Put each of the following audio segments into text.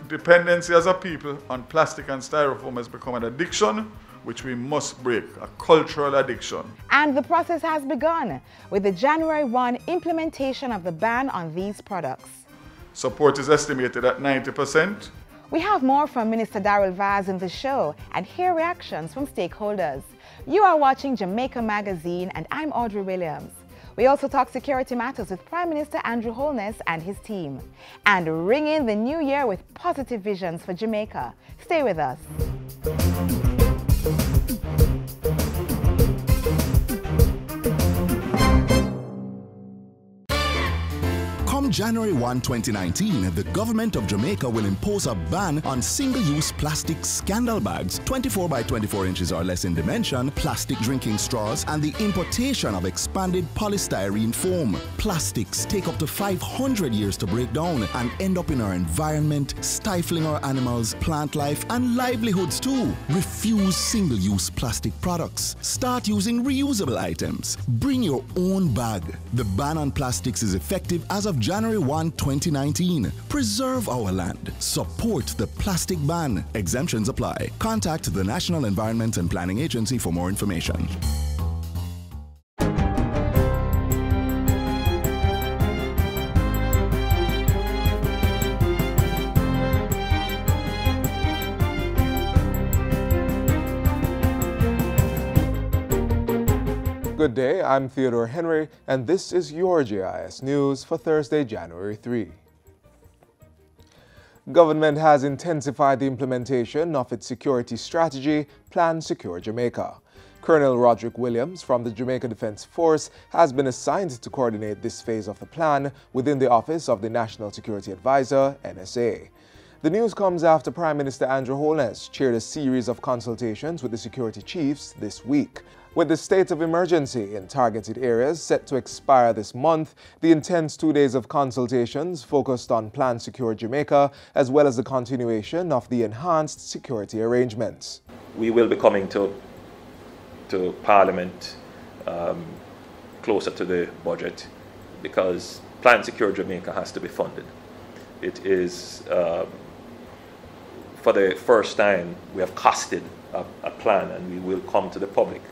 Dependency as a people on plastic and styrofoam has become an addiction which we must break, a cultural addiction. And the process has begun with the January 1 implementation of the ban on these products. Support is estimated at 90%. We have more from Minister Darrell Vaz in the show and hear reactions from stakeholders. You are watching Jamaica Magazine and I'm Audrey Williams. We also talk security matters with Prime Minister Andrew Holness and his team. And ring in the new year with positive visions for Jamaica. Stay with us. Come January 1, 2019, the government of Jamaica will impose a ban on single-use plastic scandal bags, 24 by 24 inches or less in dimension, plastic drinking straws, and the importation of expanded polystyrene foam. Plastics take up to 500 years to break down and end up in our environment, stifling our animals, plant life, and livelihoods too. Refuse single-use plastic products. Start using reusable items. Bring your own bag. The ban on plastics is effective as of January 1, 2019. Preserve our land. Support the plastic ban. Exemptions apply. Contact the National Environment and Planning Agency for more information. Good day, I'm Theodore Henry, and this is your JIS News for Thursday, January 3. Government has intensified the implementation of its security strategy, Plan Secure Jamaica. Colonel Roderick Williams from the Jamaica Defence Force has been assigned to coordinate this phase of the plan within the Office of the National Security Advisor, NSA. The news comes after Prime Minister Andrew Holness chaired a series of consultations with the security chiefs this week. With the state of emergency in targeted areas set to expire this month, the intense 2 days of consultations focused on Plan Secure Jamaica as well as the continuation of the enhanced security arrangements. We will be coming to Parliament closer to the budget because Plan Secure Jamaica has to be funded. It is, for the first time, we have costed a plan and we will come to the public.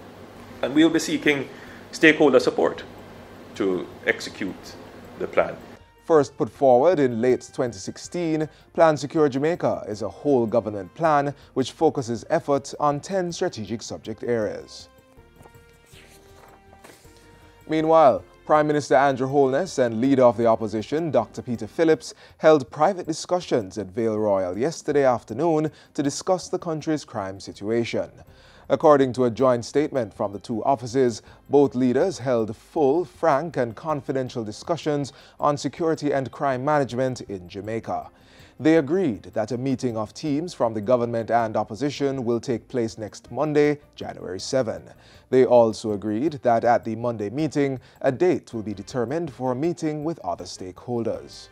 And we will be seeking stakeholder support to execute the plan. First put forward in late 2016, Plan Secure Jamaica is a whole government plan which focuses efforts on 10 strategic subject areas. Meanwhile, Prime Minister Andrew Holness and Leader of the Opposition, Dr. Peter Phillips, held private discussions at Vale Royal yesterday afternoon to discuss the country's crime situation. According to a joint statement from the two offices, both leaders held full, frank and confidential discussions on security and crime management in Jamaica. They agreed that a meeting of teams from the government and opposition will take place next Monday, January 7. They also agreed that at the Monday meeting, a date will be determined for a meeting with other stakeholders.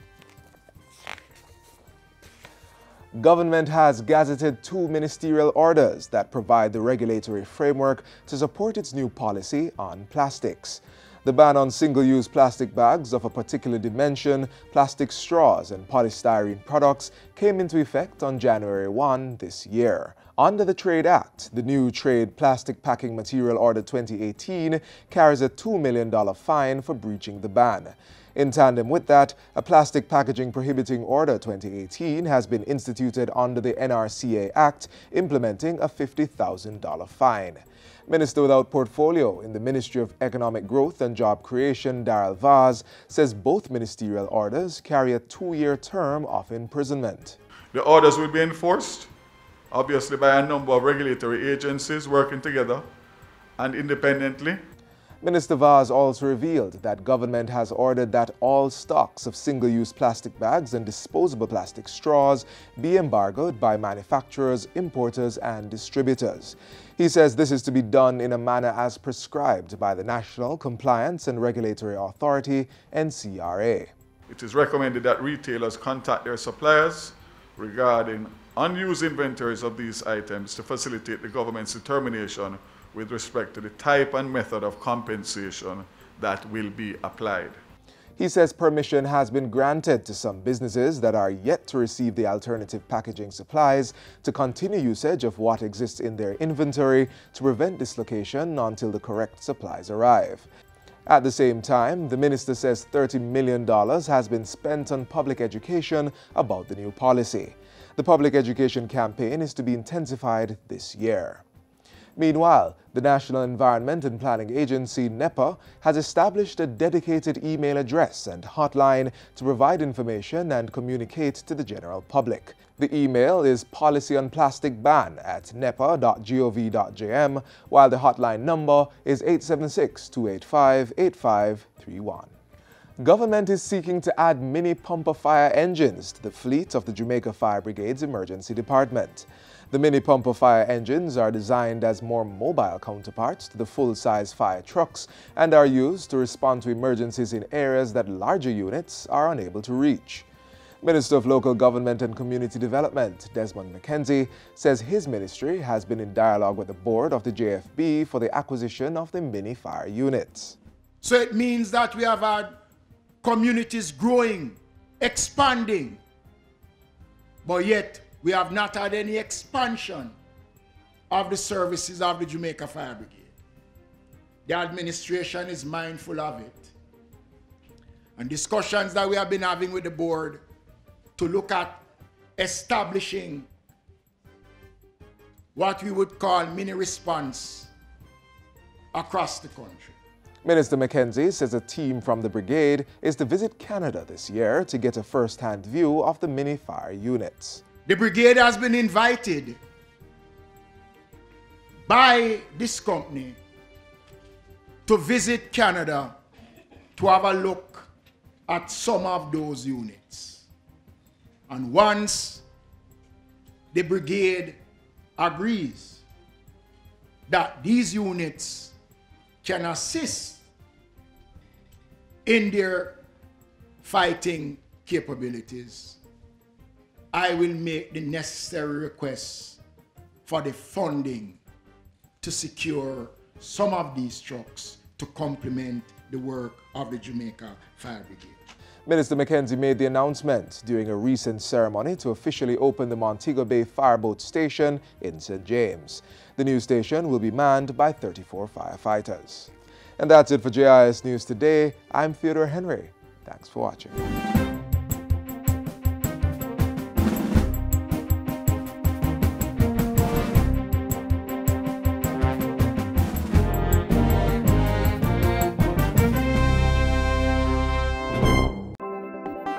Government has gazetted 2 ministerial orders that provide the regulatory framework to support its new policy on plastics. The ban on single-use plastic bags of a particular dimension, plastic straws and polystyrene products came into effect on January 1 this year. Under the Trade Act, the new Trade Plastic Packing Material Order 2018 carries a $2 million fine for breaching the ban. In tandem with that, a Plastic Packaging Prohibiting Order 2018 has been instituted under the NRCA Act, implementing a $50,000 fine. Minister without portfolio in the Ministry of Economic Growth and Job Creation, Darrell Vaz, says both ministerial orders carry a 2-year term of imprisonment. The orders will be enforced, obviously, by a number of regulatory agencies working together and independently. Minister Vaz also revealed that government has ordered that all stocks of single-use plastic bags and disposable plastic straws be embargoed by manufacturers, importers and distributors. He says this is to be done in a manner as prescribed by the National Compliance and Regulatory Authority, NCRA. It is recommended that retailers contact their suppliers regarding unused inventories of these items to facilitate the government's determination with respect to the type and method of compensation that will be applied. He says permission has been granted to some businesses that are yet to receive the alternative packaging supplies to continue usage of what exists in their inventory to prevent dislocation until the correct supplies arrive. At the same time, the minister says $30 million has been spent on public education about the new policy. The public education campaign is to be intensified this year. Meanwhile, the National Environment and Planning Agency, NEPA, has established a dedicated email address and hotline to provide information and communicate to the general public. The email is policyonplasticban@nepa.gov.jm, while the hotline number is 876-285-8531. Government is seeking to add mini pumper fire engines to the fleet of the Jamaica Fire Brigade's emergency department. The mini pumper fire engines are designed as more mobile counterparts to the full-size fire trucks and are used to respond to emergencies in areas that larger units are unable to reach. Minister of Local Government and Community Development, Desmond McKenzie, says his ministry has been in dialogue with the board of the JFB for the acquisition of the mini fire units. So it means that we have had communities growing, expanding, but yet we have not had any expansion of the services of the Jamaica Fire Brigade. The administration is mindful of it. And discussions that we have been having with the board to look at establishing what we would call mini response across the country. Minister McKenzie says a team from the brigade is to visit Canada this year to get a first-hand view of the mini fire units. The brigade has been invited by this company to visit Canada to have a look at some of those units. And once the brigade agrees that these units can assist in their fighting capabilities, I will make the necessary requests for the funding to secure some of these trucks to complement the work of the Jamaica Fire Brigade. Minister McKenzie made the announcement during a recent ceremony to officially open the Montego Bay Fireboat Station in St. James. The new station will be manned by 34 firefighters. And that's it for JIS News Today. I'm Theodore Henry. Thanks for watching.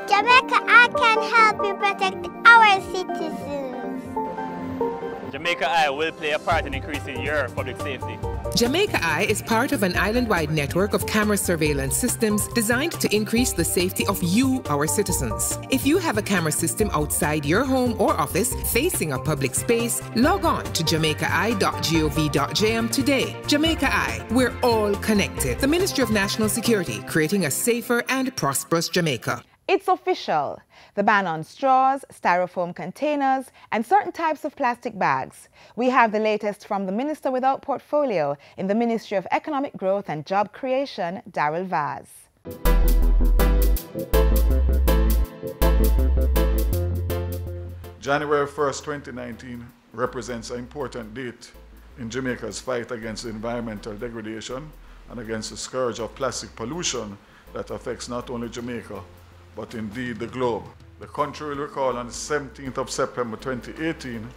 Jamaica, I can help you protect our citizens. Jamaica Eye will play a part in increasing your public safety. Jamaica Eye is part of an island-wide network of camera surveillance systems designed to increase the safety of you, our citizens. If you have a camera system outside your home or office facing a public space, log on to jamaicai.gov.jm today. Jamaica Eye, we're all connected. The Ministry of National Security, creating a safer and prosperous Jamaica. It's official. The ban on straws, styrofoam containers, and certain types of plastic bags. We have the latest from the Minister without portfolio in the Ministry of Economic Growth and Job Creation, Darrell Vaz. January 1st, 2019 represents an important date in Jamaica's fight against environmental degradation and against the scourge of plastic pollution that affects not only Jamaica, but indeed the globe. The country will recall on the 17th of September 2018,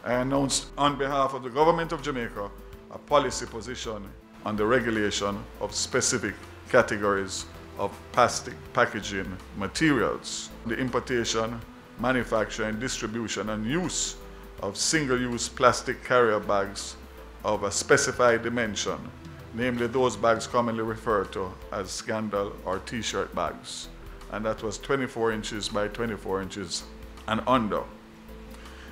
I announced on behalf of the government of Jamaica a policy position on the regulation of specific categories of plastic packaging materials. The importation, manufacture, and distribution and use of single-use plastic carrier bags of a specified dimension, namely those bags commonly referred to as scandal or t-shirt bags. And that was 24 inches by 24 inches and under.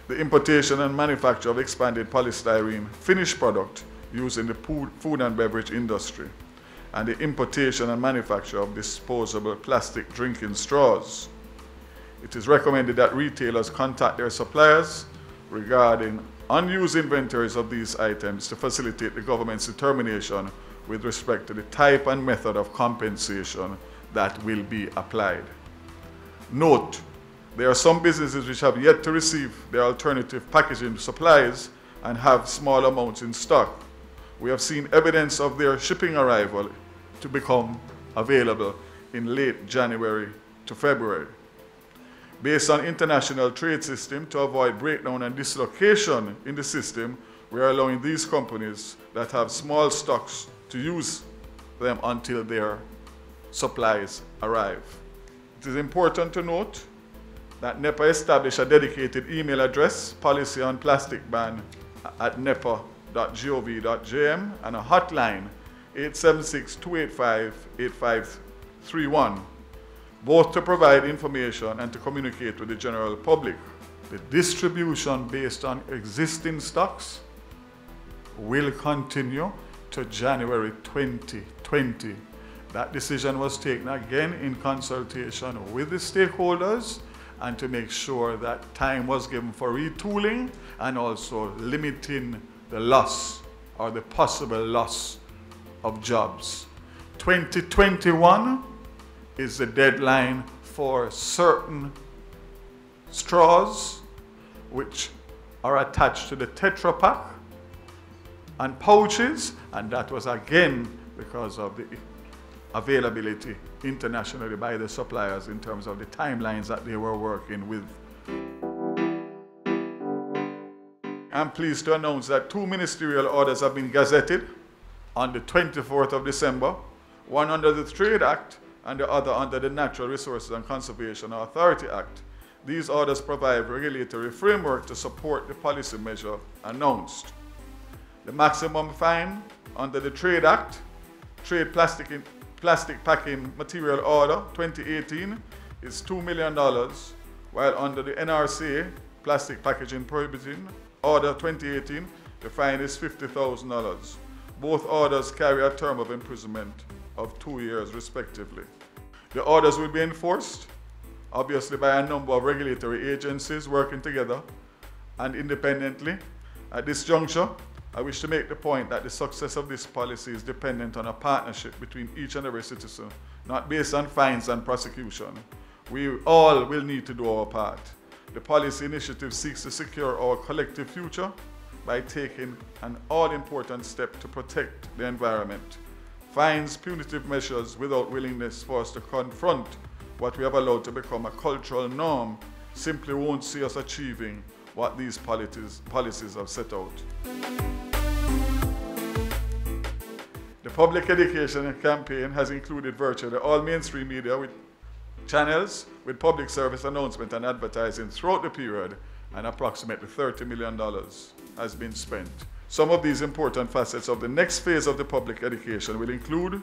The importation and manufacture of expanded polystyrene finished product used in the food and beverage industry, and the importation and manufacture of disposable plastic drinking straws. It is recommended that retailers contact their suppliers regarding unused inventories of these items to facilitate the government's determination with respect to the type and method of compensation that will be applied. Note, there are some businesses which have yet to receive their alternative packaging supplies and have small amounts in stock. We have seen evidence of their shipping arrival to become available in late January to February. Based on international trade system, to avoid breakdown and dislocation in the system, we are allowing these companies that have small stocks to use them until their supplies arrive. It is important to note that NEPA established a dedicated email address, policy on plastic ban at nepa.gov.jm, and a hotline, 876-285-8531, both to provide information and to communicate with the general public. The distribution based on existing stocks will continue to January 2020. That decision was taken again in consultation with the stakeholders and to make sure that time was given for retooling and also limiting the loss or the possible loss of jobs. 2021 is the deadline for certain straws which are attached to the Tetra Pak and pouches, and that was again because of the availability internationally by the suppliers in terms of the timelines that they were working with. I'm pleased to announce that 2 ministerial orders have been gazetted on the 24th of December, one under the Trade Act and the other under the Natural Resources and Conservation Authority Act. These orders provide regulatory framework to support the policy measure announced. The maximum fine under the Trade Act, Trade Plastic Packing Material Order 2018 is $2 million, while under the NRC Plastic Packaging Prohibiting Order 2018, the fine is $50,000. Both orders carry a term of imprisonment of 2 years respectively. The orders will be enforced, obviously, by a number of regulatory agencies working together and independently. At this juncture, I wish to make the point that the success of this policy is dependent on a partnership between each and every citizen, not based on fines and prosecution. We all will need to do our part. The policy initiative seeks to secure our collective future by taking an all-important step to protect the environment. Fines, punitive measures without willingness for us to confront what we have allowed to become a cultural norm simply won't see us achieving what these policies have set out. The public education campaign has included virtually all mainstream media with channels with public service announcement and advertising throughout the period, and approximately $30 million has been spent. Some of these important facets of the next phase of the public education will include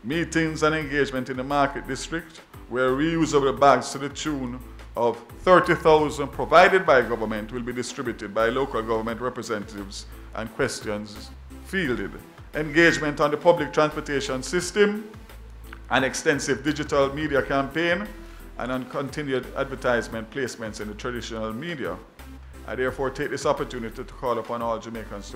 meetings and engagement in the market district, where reusable bags to the tune of 30,000 provided by government will be distributed by local government representatives and questions fielded. Engagement on the public transportation system, an extensive digital media campaign, and on continued advertisement placements in the traditional media. I therefore take this opportunity to call upon all Jamaicans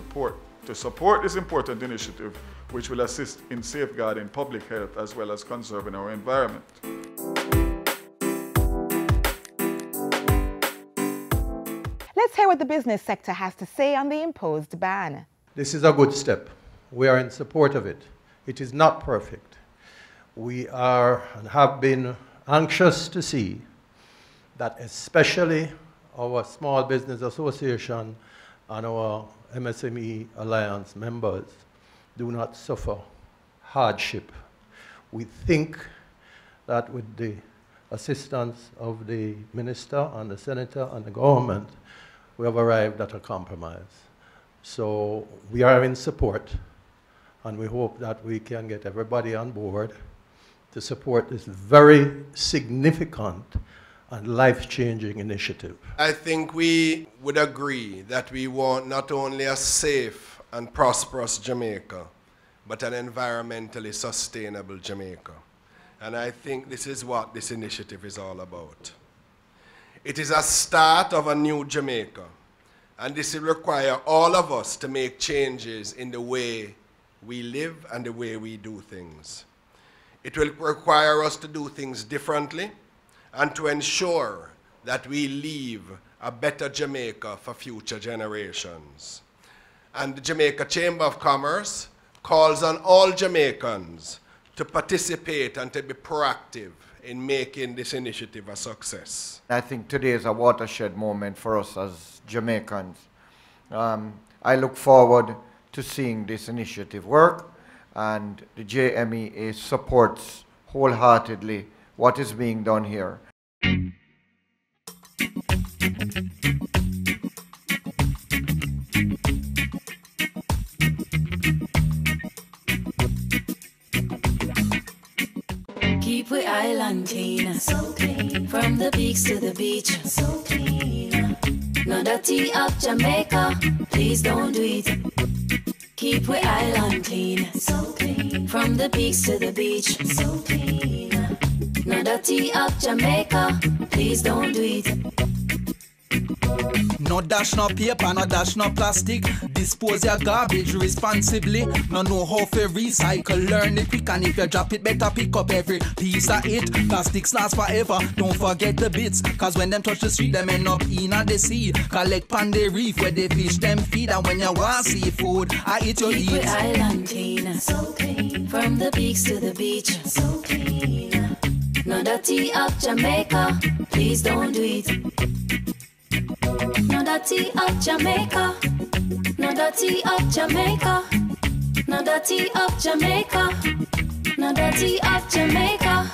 to support this important initiative, which will assist in safeguarding public health as well as conserving our environment. Let's hear what the business sector has to say on the imposed ban. This is a good step. We are in support of it. It is not perfect. We are and have been anxious to see that especially our Small Business Association and our MSME Alliance members do not suffer hardship. We think that with the assistance of the minister and the senator and the government, we have arrived at a compromise. So we are in support, and we hope that we can get everybody on board to support this very significant and life-changing initiative. I think we would agree that we want not only a safe and prosperous Jamaica, but an environmentally sustainable Jamaica. And I think this is what this initiative is all about. It is a start of a new Jamaica, and this will require all of us to make changes in the way we live and the way we do things. It will require us to do things differently and to ensure that we leave a better Jamaica for future generations. And the Jamaica Chamber of Commerce calls on all Jamaicans to participate and to be proactive in making this initiative a success. I think today is a watershed moment for us as Jamaicans. I look forward to seeing this initiative work, and the JMEA supports wholeheartedly what is being done here. Keep we island clean, so clean. From the peaks to the beach, so clean. No dirty up Jamaica, please don't do it. Keep we island clean, so clean. From the peaks to the beach, so clean. No dirty up Jamaica, please don't do it. No dash, no paper, no dash, no plastic. Dispose your garbage responsibly. No know how to recycle, learn it quick. And if you drop it, better pick up every piece of it. Plastics last forever, don't forget the bits. Cause when them touch the street, them end up in the sea. Collect pan the reef where they fish them feed. And when you want seafood, I eat your eat. Keep the island clean, so clean. From the peaks to the beach, so clean. No dirty up Jamaica, please don't do it. No dirty up Jamaica, no dirty up Jamaica, no dirty up Jamaica, no dirty up Jamaica.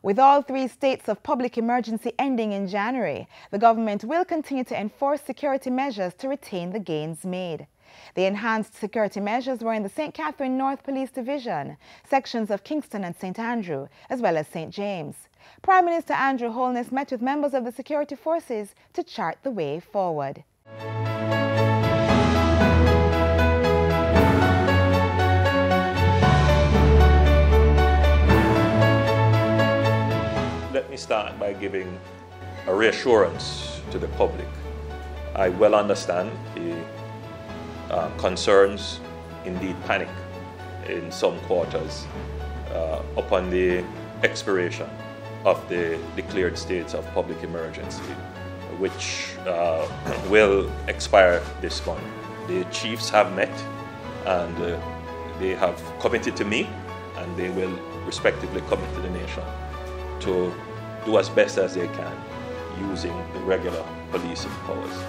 With all 3 states of public emergency ending in January, the government will continue to enforce security measures to retain the gains made. The enhanced security measures were in the St. Catherine North Police Division, sections of Kingston and St. Andrew, as well as St. James. Prime Minister Andrew Holness met with members of the security forces to chart the way forward. Let me start by giving a reassurance to the public. I well understand the concerns, indeed panic, in some quarters upon the expiration of the declared states of public emergency, which will expire this month. The chiefs have met and they have committed to me, and they will respectively commit to the nation to do as best as they can using the regular policing powers.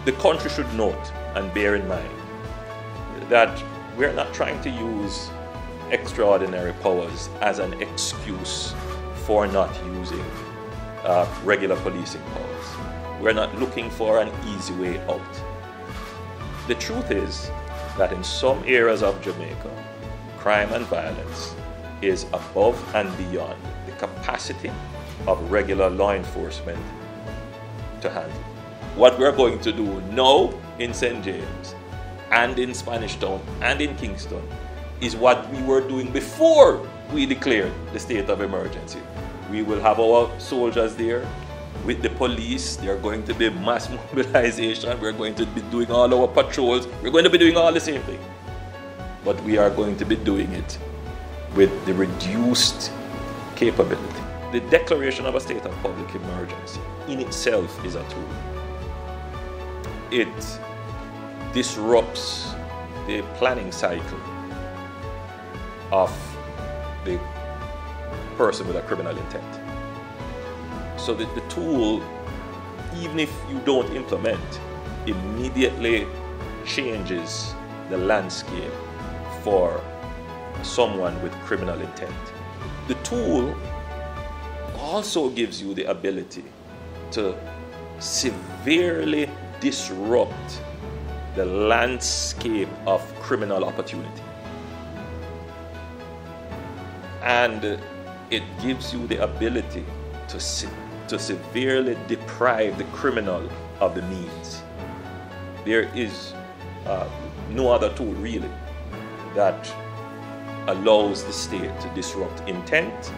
The country should note and bear in mind that we're not trying to use extraordinary powers as an excuse for not using regular policing powers. We're not looking for an easy way out. The truth is that in some areas of Jamaica, crime and violence is above and beyond the capacity of regular law enforcement to handle. What we're going to do now in St. James and in Spanish Town and in Kingston is what we were doing before we declared the state of emergency. We will have our soldiers there with the police. There are going to be mass mobilization. We're going to be doing all our patrols. We're going to be doing all the same thing. But we are going to be doing it with the reduced capability. The declaration of a state of public emergency in itself is a tool. It disrupts the planning cycle of the person with a criminal intent. So that the tool, even if you don't implement, immediately changes the landscape for someone with criminal intent. The tool also gives you the ability to severely disrupt the landscape of criminal opportunity. And it gives you the ability to severely deprive the criminal of the means. There is no other tool really that allows the state to disrupt intent,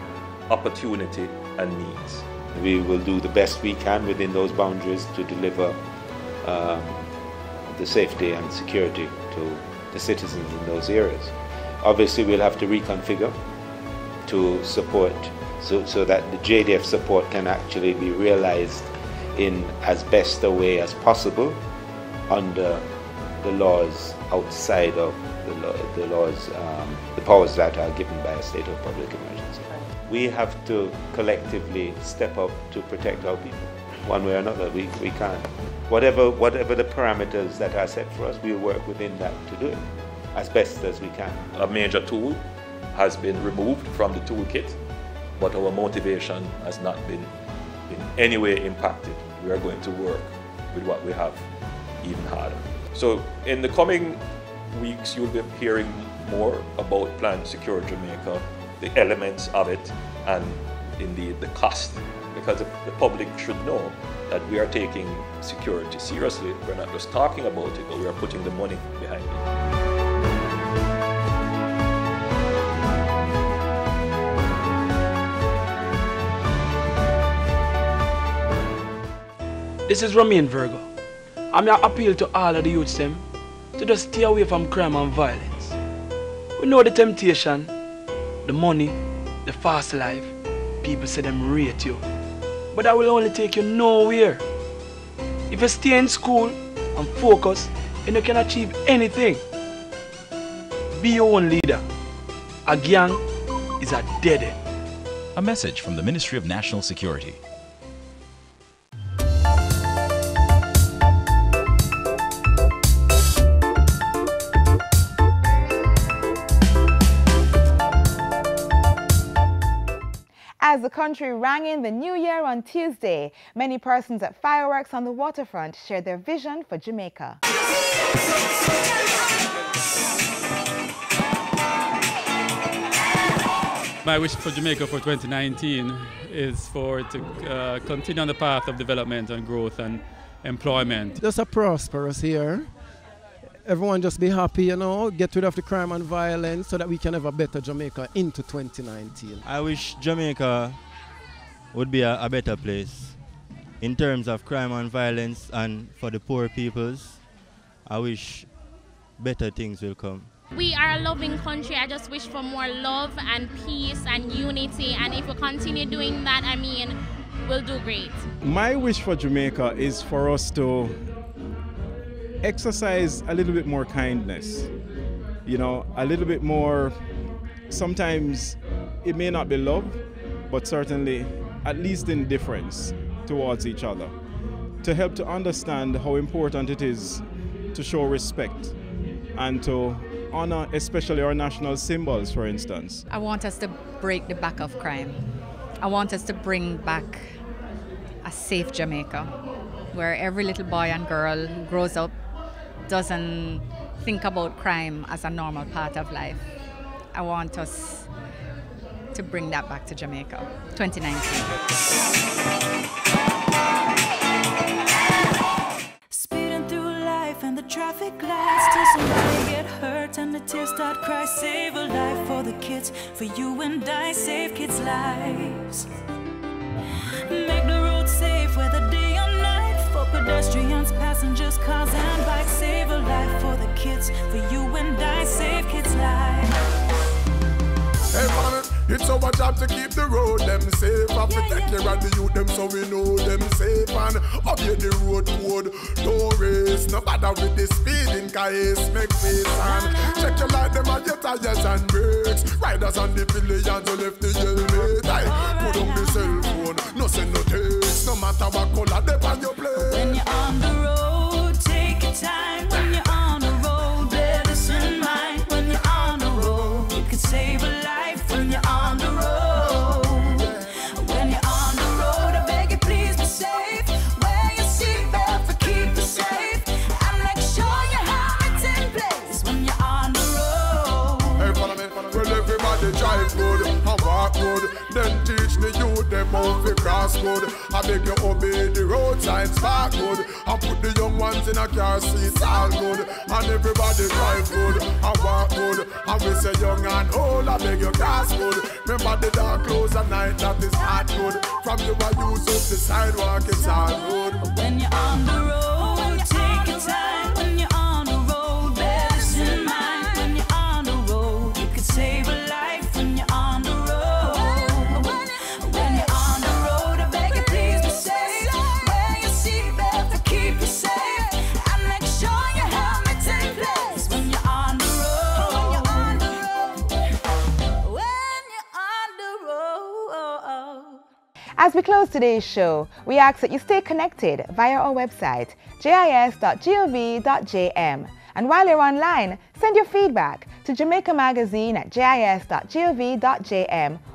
opportunity, and needs. We will do the best we can within those boundaries to deliver the safety and security to the citizens in those areas. Obviously, we'll have to reconfigure to support so that the JDF support can actually be realized in as best a way as possible under the laws outside of the laws, the powers that are given by a state of public emergency. We have to collectively step up to protect our people. One way or another, we can't. Whatever the parameters that are set for us, we'll work within that to do it as best as we can. A major tool has been removed from the toolkit, but our motivation has not been in any way impacted. We are going to work with what we have even harder. So in the coming weeks, you'll be hearing more about Plan Secure Jamaica, the elements of it, and indeed the cost, because the public should know that we are taking security seriously. We're not just talking about it, but we are putting the money behind it. This is Romain Virgo. I'm here to appeal to all of the youths them to just stay away from crime and violence. We know the temptation, the money, the fast life. People say them rate you, but that will only take you nowhere. If you stay in school and focus, then you can achieve anything. Be your own leader. A gang is a dead end. A message from the Ministry of National Security. As the country rang in the new year on Tuesday, many persons at fireworks on the waterfront shared their vision for Jamaica. My wish for Jamaica for 2019 is for it to continue on the path of development and growth and employment. Just a prosperous year. Everyone just be happy, you know, get rid of the crime and violence so that we can have a better Jamaica into 2019. I wish Jamaica would be a better place in terms of crime and violence, and for the poor peoples, I wish better things will come. We are a loving country. I just wish for more love and peace and unity, and if we continue doing that, I mean, we'll do great. My wish for Jamaica is for us to exercise a little bit more kindness, you know, a little bit more. Sometimes it may not be love, but certainly at least indifference towards each other, to help to understand how important it is to show respect and to honor especially our national symbols, for instance. I want us to break the back of crime. I want us to bring back a safe Jamaica where every little boy and girl who grows up doesn't think about crime as a normal part of life. I want us to bring that back to Jamaica, 2019. Speeding through life and the traffic lights till somebody get hurt and the tears start cry. Save a life for the kids, for you and I, save kids' lives. Make the road safe whether day or night, for pedestrians, passengers, cars and bikes. Save a life for the kids, for you and I, save kids' lives. Hey man, it's our job to keep the road them safe and protect care of the youth them so we know them safe and obey the road code. Don't race, no bother with the speeding case, make face and check your light them on your tires and brakes. Riders on the pillions who left the helmet. Put on the cell phone, no send no text, no matter what color they on your plate. When you're on the road, take your time. When you're on the road, bear this in mind. When you're on the road, you can save a life. When you're on the road, when you're on the road, I beg you please be safe. Wear your seatbelt for keep you safe, and make sure your helmet's in place when you're on the road. Hey, follow me, well everybody drive good and walk walk good. Then teach the youth them how to cross good. I beg you obey the road signs, park good. I put the young ones in a car seats, all good. And everybody drive good, I walk good. And we say young and old, I beg you cast good. Remember the dark clothes at night, that is not good. From you I use up the sidewalk, it's all good. When you're on the road, take your time. When you're on the road, bear this in mind. When you're on the road, you can save a life. When you're on the road, when you're on the road, I beg you please be safe. Wear your seatbelt to keep you safe, and make sure your helmet in place. When you're on the road, when you're on the road, when you're on the road. As we close today's show, we ask that you stay connected via our website, jis.gov.jm. And while you're online, send your feedback to Jamaica Magazine at jis.gov.jm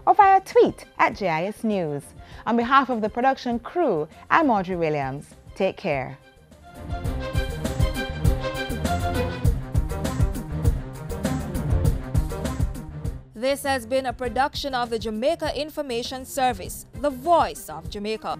or via tweet at JIS News. On behalf of the production crew, I'm Audrey Williams. Take care. This has been a production of the Jamaica Information Service, the voice of Jamaica.